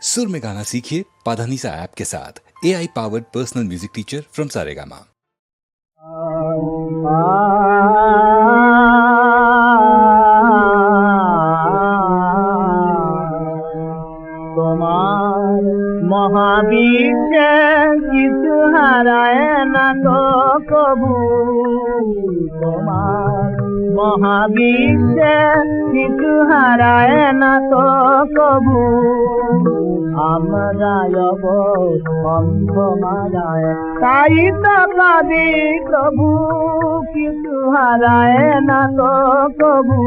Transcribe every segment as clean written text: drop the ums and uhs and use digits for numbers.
सुर में गाना सीखिए पाधानीसा ऐप के साथ। AI powered personal music teacher from Saregama. তোমার মহাবিশ্বে কিছু হারায় না তো কবু, তোমার মহাবিশ্বে কিছু হারায় না তো কবু। আমরা অন্ধ মারায় তাই তো কাঁদি প্রভু, কিছু হারায় না তো কবু।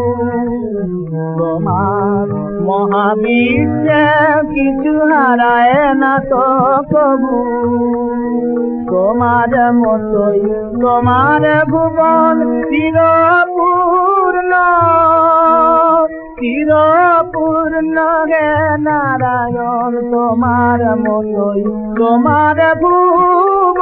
তোমার মহাবিশ্বে কিছু হারায় না তো কবু। তোমার মতোই তোমার ভুবন চিরপূর্ণ, চিরপূর্ণ হে নারায়ণ। তোমার মতোই তোমার ভুবন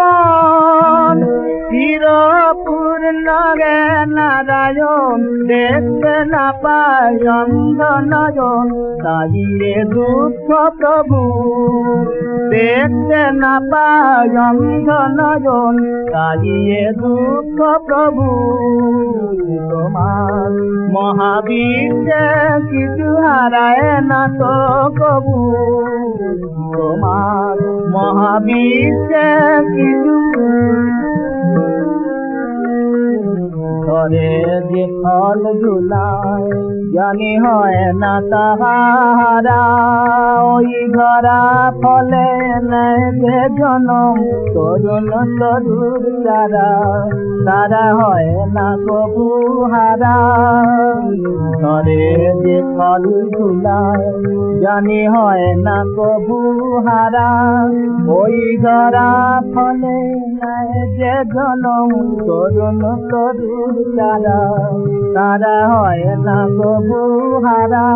চিরপূর্ণ হে নারায়ণ। দেখতে না পায় অন্ধ নয়ন, তাই রে দুঃখ প্রভু। দেখতে না পায় অন্ধ নয়ন, তাই রে দুঃখ প্রভু। তোমার মহাবিশ্বে কিছু হারায় না তো কবু। তোমার মহাবিশ্বে কিছু ধরে যে ফল ধুলায় জানি হয় না তাহারা, ওই ধরা ফলে নেয় যে জনম তরুণ তরুর তারা, তারা হয় না কবু হারা। ধরে যে ফল ধুলায় জানি হয় না কবু হারা, ওই ধরা ফলে নেয় যে জনম তরুণ তরুর তারা, তারা হয় না কবু হারা।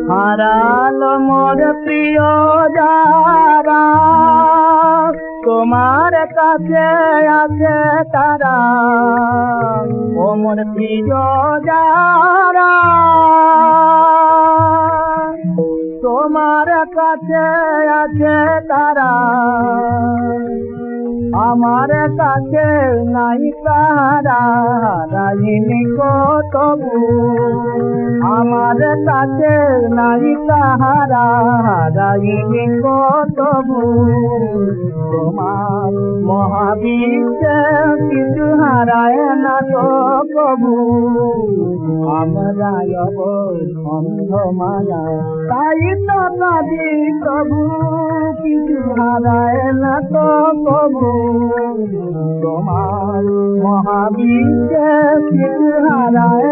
হারালো মোর প্রিয় যারা, তোমার কাছে আছে তারা। ও মোর প্রিয় যারা, তোমার কাছে আছে তারা। আমার কাছে নাই তাহারা, রাহিনী তবু। আমার কাছে নাই তাহারা, রাহিনী তবু। তোমার মহাবিশ্বে কিছু হারায় না তো কবু। আমরা অন্ধ মায়া তাই তো কাঁদি প্রভু, কিছু হারায় না তো কবু। তোমার মহাবিশ্বে কিছু হারায়